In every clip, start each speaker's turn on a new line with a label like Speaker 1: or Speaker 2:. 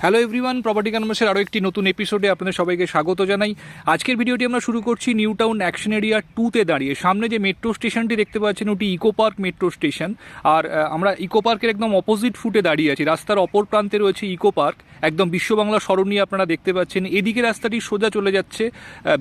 Speaker 1: Hello everyone, property কনভার্সের আরও একটি নতুন এপিসোডে আপনাদের সবাইকে স্বাগত জানাই। আজকের ভিডিওটি আমরা শুরু করছি নিউ টাউন অ্যাকশন এরিয়া 2-তে দাঁড়িয়ে। সামনে যে মেট্রো স্টেশনটি দেখতে পাচ্ছেন ওটি ইকো পার্ক মেট্রো স্টেশন, আর আমরা ইকো পার্কের একদম অপোজিট ফুটে দাঁড়িয়ে আছি। রাস্তার অপর প্রান্তে রয়েছে ইকো পার্ক, একদম বিশ্ববাংলা সরণি আপনারা দেখতে পাচ্ছেন। এদিকে রাস্তাটি সোজা চলে যাচ্ছে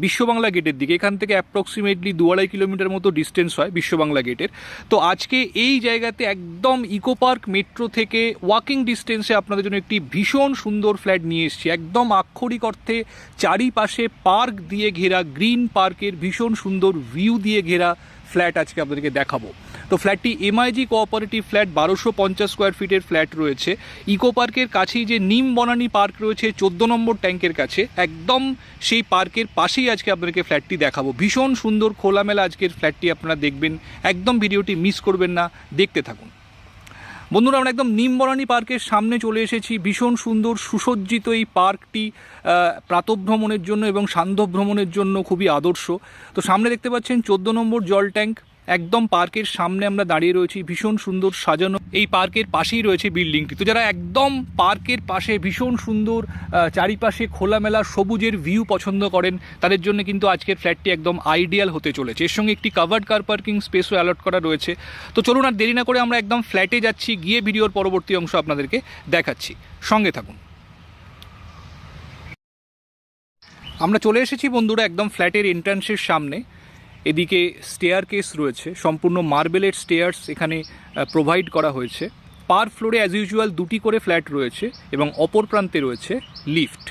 Speaker 1: বিশ্ববাংলা গেটের দিকে। এখান থেকে অ্যাপ্রক্সিমেটলি 2-2.5 কিলোমিটার মতো ডিস্টেন্স হয় বিশ্ববাংলা গেটের। তো আজকে এই জায়গাতে একদম ইকো পার্ক মেট্রো থেকে ওয়াকিং ডিস্টেন্সে আপনাদের জন্য একটি ভীষণ সুন্দর ফ্ল্যাট নিয়ে এসেছি। একদম আক্ষরিক অর্থে চারিপাশে পার্ক দিয়ে ঘেরা, গ্রিন পার্কের ভীষণ সুন্দর ভিউ দিয়ে ঘেরা ফ্ল্যাট আজকে আপনাদেরকে দেখাবো। তো ফ্ল্যাটটি এমআইজি কোঅপারেটিভ ফ্ল্যাট, 1250 স্কোয়ার ফিটের ফ্ল্যাট রয়েছে। ইকো পার্কের কাছেই যে নিম বনানী পার্ক রয়েছে 14 নম্বর ট্যাঙ্কের কাছে, একদম সেই পার্কের পাশেই আজকে আপনাদেরকে ফ্ল্যাটটি দেখাবো। ভীষণ সুন্দর খোলামেলা আজকের ফ্ল্যাটটি আপনারা দেখবেন, একদম ভিডিওটি মিস করবেন না, দেখতে থাকুন। বন্ধুরা, আমরা একদম নিমবনানী পার্কের সামনে চলে এসেছি। ভীষণ সুন্দর সুসজ্জিত এই পার্কটি প্রাতঃভ্রমণের জন্য এবং সান্ধ্য ভ্রমণের জন্য খুবই আদর্শ। তো সামনে দেখতে পাচ্ছেন 14 নম্বর জল ট্যাঙ্ক, একদম পার্কের সামনে আমরা দাঁড়িয়ে রয়েছি। ভীষণ সুন্দর সাজানো এই পার্কের পাশেই রয়েছে বিল্ডিংটি। তো যারা একদম পার্কের পাশে ভীষণ সুন্দর চারিপাশে খোলামেলা সবুজের ভিউ পছন্দ করেন, তাদের জন্য কিন্তু আজকের ফ্ল্যাটটি একদম আইডিয়াল হতে চলেছে। এর সঙ্গে একটি কাভার্ড কার পার্কিং স্পেসও অ্যালট করা রয়েছে। তো চলুন আর দেরি না করে আমরা একদম ফ্ল্যাটে যাচ্ছি, গিয়ে ভিডিওর পরবর্তী অংশ আপনাদেরকে দেখাচ্ছি, সঙ্গে থাকুন। আমরা চলে এসেছি বন্ধুরা একদম ফ্ল্যাটের এন্ট্রান্সের সামনে। এদিকে স্টেয়ার কেস রয়েছে, সম্পূর্ণ মার্বেলের স্টেয়ার্স এখানে প্রোভাইড করা হয়েছে। পার ফ্লোরে অ্যাজ ইউজুয়াল 2টি করে ফ্ল্যাট রয়েছে এবং অপর প্রান্তে রয়েছে লিফট।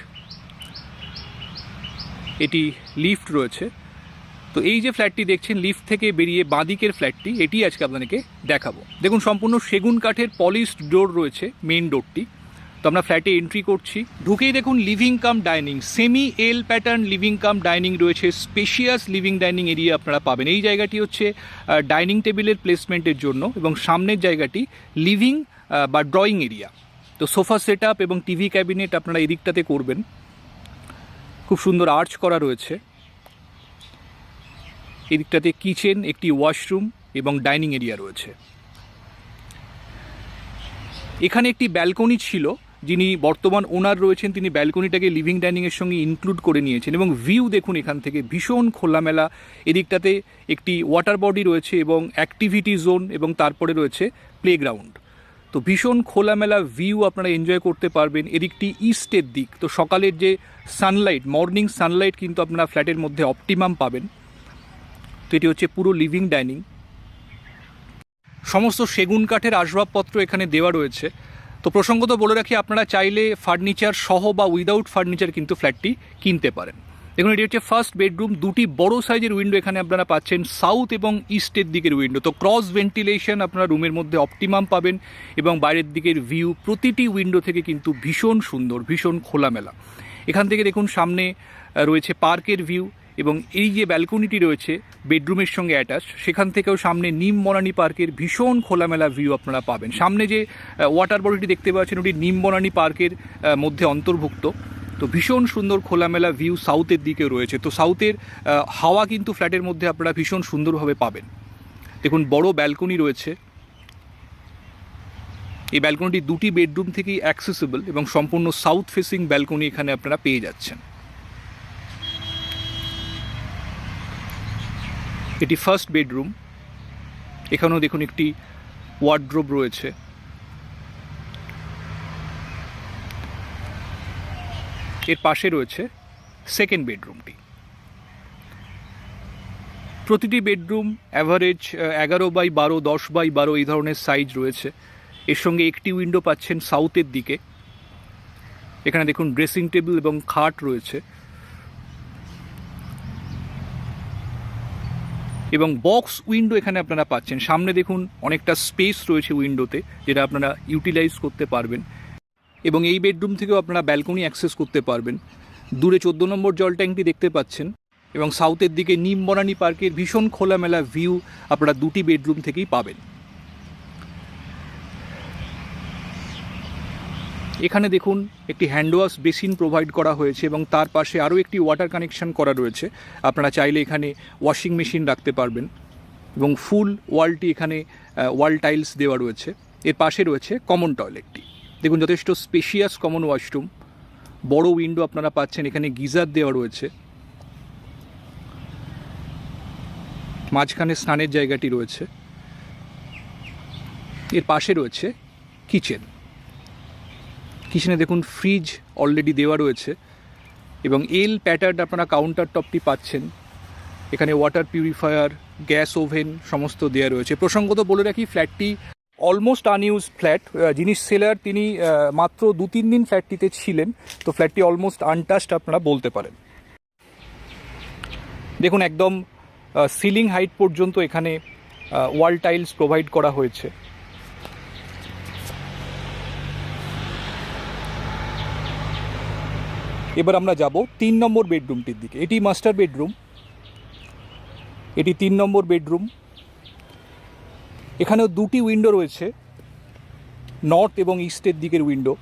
Speaker 1: এটি লিফট রয়েছে। তো এই যে ফ্ল্যাটটি দেখছেন, লিফট থেকে বেরিয়ে বাঁদিকের ফ্ল্যাটটি, এটি আজকে আপনাদেরকে দেখাবো। দেখুন, সম্পূর্ণ সেগুন কাঠের পলিশড ডোর রয়েছে মেইন ডোরটি। তো আমরা ফ্ল্যাটে এন্ট্রি করছি। ঢুকেই দেখুন লিভিং কাম ডাইনিং, সেমি এল প্যাটার্ন লিভিং কাম ডাইনিং রয়েছে। স্পেশিয়াস লিভিং ডাইনিং এরিয়া আপনারা পাবেন। এই জায়গাটি হচ্ছে ডাইনিং টেবিলের প্লেসমেন্টের জন্য, এবং সামনের জায়গাটি লিভিং বা ড্রয়িং এরিয়া। তো সোফা সেট আপ এবং টিভি ক্যাবিনেট আপনারা এদিকটাতে করবেন। খুব সুন্দর আর্চ করা রয়েছে। এদিকটাতে কিচেন, একটি ওয়াশরুম এবং ডাইনিং এরিয়া রয়েছে। এখানে একটি ব্যালকনি ছিল, যিনি বর্তমান ওনার রয়েছেন তিনি ব্যালকনিটাকে লিভিং ডাইনিংয়ের সঙ্গে ইনক্লুড করে নিয়েছেন। এবং ভিউ দেখুন এখান থেকে ভীষণ খোলামেলা। এদিকটাতে একটি ওয়াটার বডি রয়েছে এবং অ্যাক্টিভিটি জোন, এবং তারপরে রয়েছে প্লেগ্রাউন্ড। তো ভীষণ খোলামেলা ভিউ আপনারা এনজয় করতে পারবেন। এদিকটি ইস্টের দিক, তো সকালের যে সানলাইট, মর্নিং সানলাইট কিন্তু আপনারা ফ্ল্যাটের মধ্যে অপটিমাম পাবেন। তো এটি হচ্ছে পুরো লিভিং ডাইনিং। সমস্ত সেগুন কাঠের আসবাবপত্র এখানে দেওয়া রয়েছে। তো প্রসঙ্গত বলে রাখি, আপনারা চাইলে ফার্নিচার সহ বা উইদাউট ফার্নিচার কিন্তু ফ্ল্যাটটি কিনতে পারেন। দেখুন, এটি হচ্ছে ফার্স্ট বেডরুম। 2টি বড় সাইজের উইন্ডো এখানে আপনারা পাচ্ছেন, সাউথ এবং ইস্টের দিকের উইন্ডো। তো ক্রস ভেন্টিলেশন আপনারা রুমের মধ্যে অপটিমাম পাবেন, এবং বাইরের দিকের ভিউ প্রতিটি উইন্ডো থেকে কিন্তু ভীষণ সুন্দর, ভীষণ খোলামেলা। এখান থেকে দেখুন সামনে রয়েছে পার্কের ভিউ, এবং এই যে ব্যালকনিটি রয়েছে বেডরুমের সঙ্গে অ্যাটাচ, সেখান থেকেও সামনে নিম বনানী পার্কের ভীষণ খোলামেলা ভিউ আপনারা পাবেন। সামনে যে ওয়াটার বডিটি দেখতে পাচ্ছেন ওটি নিম বনানী পার্কের মধ্যে অন্তর্ভুক্ত। তো ভীষণ সুন্দর খোলামেলা ভিউ সাউথের দিকে রয়েছে। তো সাউথের হাওয়া কিন্তু ফ্ল্যাটের মধ্যে আপনারা ভীষণ সুন্দরভাবে পাবেন। দেখুন, বড় ব্যালকনি রয়েছে। এই ব্যালকনিটি 2টি বেডরুম থেকেই অ্যাক্সেসিবল, এবং সম্পূর্ণ সাউথ ফেসিং ব্যালকনি এখানে আপনারা পেয়ে যাচ্ছেন। এটি ফার্স্ট বেডরুম। এখানেও দেখুন একটি ওয়ার্ড্রোব রয়েছে। এর পাশে রয়েছে সেকেন্ড বেডরুমটি। প্রতিটি বেডরুম অ্যাভারেজ 11x12, 10x12 এই ধরনের সাইজ রয়েছে। এর সঙ্গে একটি উইন্ডো পাচ্ছেন সাউথের দিকে। এখানে দেখুন ড্রেসিং টেবিল এবং খাট রয়েছে, এবং বক্স উইন্ডো এখানে আপনারা পাচ্ছেন। সামনে দেখুন অনেকটা স্পেস রয়েছে উইন্ডোতে, যেটা আপনারা ইউটিলাইজ করতে পারবেন, এবং এই বেডরুম থেকেও আপনারা ব্যালকনি অ্যাক্সেস করতে পারবেন। দূরে 14 নম্বর জল ট্যাঙ্কটি দেখতে পাচ্ছেন, এবং সাউথের দিকে নিম বনানী পার্কের ভীষণ খোলামেলা ভিউ আপনারা 2টি বেডরুম থেকেই পাবেন। এখানে দেখুন একটি হ্যান্ড ওয়াশ বেসিন প্রোভাইড করা হয়েছে, এবং তার পাশে আরও একটি ওয়াটার কানেকশন করা রয়েছে। আপনারা চাইলে এখানে ওয়াশিং মেশিন রাখতে পারবেন, এবং ফুল ওয়ালটি এখানে ওয়াল টাইলস দেওয়া রয়েছে। এর পাশে রয়েছে কমন টয়লেটটি। দেখুন যথেষ্ট স্পেশিয়াস কমন ওয়াশরুম, বড় উইন্ডো আপনারা পাচ্ছেন, এখানে গিজার দেওয়া রয়েছে, মাঝখানে স্নানের জায়গাটি রয়েছে, এর পাশে রয়েছে কিচেন। কিচেনে দেখুন ফ্রিজ অলরেডি দেওয়া রয়েছে এবং এল প্যাটার্ন আপনারা কাউন্টার টপটি পাচ্ছেন। এখানে ওয়াটার পিউরিফায়ার, গ্যাস ওভেন সমস্ত দেওয়া রয়েছে। প্রসঙ্গত বলে রাখি, ফ্ল্যাটটি অলমোস্ট আনইউজ ফ্ল্যাট। যিনি সেলার তিনি মাত্র 2-3 দিন ফ্ল্যাটটিতে ছিলেন, তো ফ্ল্যাটটি অলমোস্ট আনটাচড আপনারা বলতে পারেন। দেখুন একদম সিলিং হাইট পর্যন্ত এখানে ওয়াল টাইলস প্রোভাইড করা হয়েছে। এবার আমরা যাব 3 নম্বর বেডরুমটির দিকে। এটি মাস্টার বেডরুম, এটি 3 নম্বর বেডরুম। এখানেও 2টি উইন্ডো রয়েছে, নর্থ এবং ইস্টের দিকের উইন্ডো,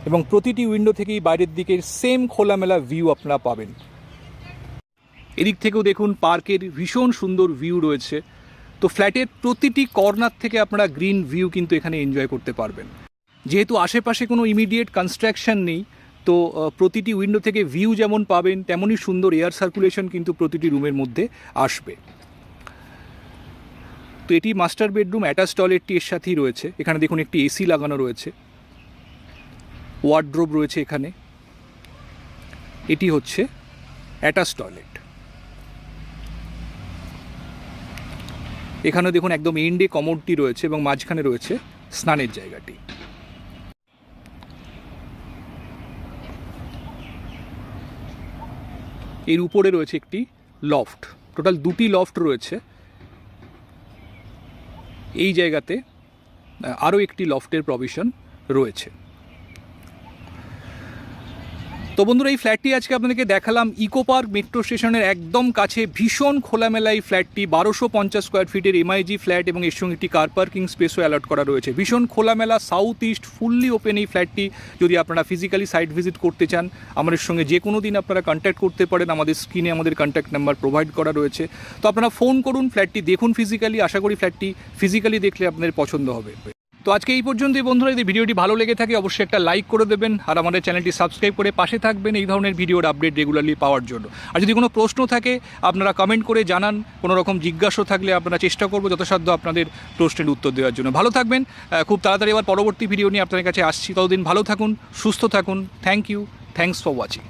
Speaker 1: এবং প্রতিটি উইন্ডো থেকেই বাইরের দিকের সেম খোলামেলা ভিউ আপনারা পাবেন। এদিক থেকেও দেখুন পার্কের ভীষণ সুন্দর ভিউ রয়েছে। তো ফ্ল্যাটের প্রতিটি কর্নার থেকে আপনারা গ্রিন ভিউ কিন্তু এখানে এনজয় করতে পারবেন। যেহেতু আশেপাশে কোনো ইমিডিয়েট কনস্ট্রাকশন নেই, তো প্রতিটি উইন্ডো থেকে ভিউ যেমন পাবেন তেমনই সুন্দর এয়ার সার্কুলেশন কিন্তু প্রতিটি রুমের মধ্যে আসবে। তো এটি মাস্টার বেডরুম, অ্যাটাচ টয়লেটটি এর সাথেই রয়েছে। এখানে দেখুন একটি এসি লাগানো রয়েছে, ওয়ার্ডরোব রয়েছে এখানে। এটি হচ্ছে অ্যাটাচ টয়লেট। এখানে দেখুন একদম এন্ডে কমোডটি রয়েছে এবং মাঝখানে রয়েছে স্নানের জায়গাটি। এর উপরে রয়েছে একটি লফট, টোটাল 2টি লফট রয়েছে। এই জায়গাতে আরও একটি লফটের প্রভিশন রয়েছে। তো বন্ধুরা, এই ফ্ল্যাটটি আজকে আপনাদেরকে দেখালাম ইকো পার্ক মেট্রো স্টেশনের একদম কাছে। ভীষণ খোলামেলা এই ফ্ল্যাটটি, 1250 স্কোয়ার ফিটের এমআইজি ফ্ল্যাট এবং এর সঙ্গে একটি কার পার্কিং স্পেসও অ্যালট করা রয়েছে। ভীষণ খোলামেলা, সাউথ ইস্ট, ফুললি ওপেন এই ফ্ল্যাটটি। যদি আপনারা ফিজিক্যালি সাইট ভিজিট করতে চান, আমাদের সঙ্গে যে কোনো দিন আপনারা কন্ট্যাক্ট করতে পারেন। আমাদের স্ক্রিনে আমাদের কন্ট্যাক্ট নাম্বার প্রোভাইড করা রয়েছে। তো আপনারা ফোন করুন, ফ্ল্যাটটি দেখুন ফিজিক্যালি। আশা করি ফ্ল্যাটটি ফিজিক্যালি দেখলে আপনাদের পছন্দ হবে। তো আজকে এই পর্যন্তই বন্ধুরা। যদি ভিডিওটি ভালো লেগে থাকে অবশ্যই একটা লাইক করে দেবেন, আর আমাদের চ্যানেলটি সাবস্ক্রাইব করে পাশে থাকবেন এই ধরনের ভিডিওর আপডেট রেগুলারলি পাওয়ার জন্য। আর যদি কোনো প্রশ্ন থাকে আপনারা কমেন্ট করে জানান। কোনো রকম জিজ্ঞাসা থাকলে আপনারা চেষ্টা করবো যথাসাধ্য আপনাদের প্রশ্নের উত্তর দেওয়ার জন্য। ভালো থাকবেন। খুব তাড়াতাড়ি আবার পরবর্তী ভিডিও নিয়ে আপনাদের কাছে আসছি। ততদিন ভালো থাকুন, সুস্থ থাকুন। Thank you, thanks for watching.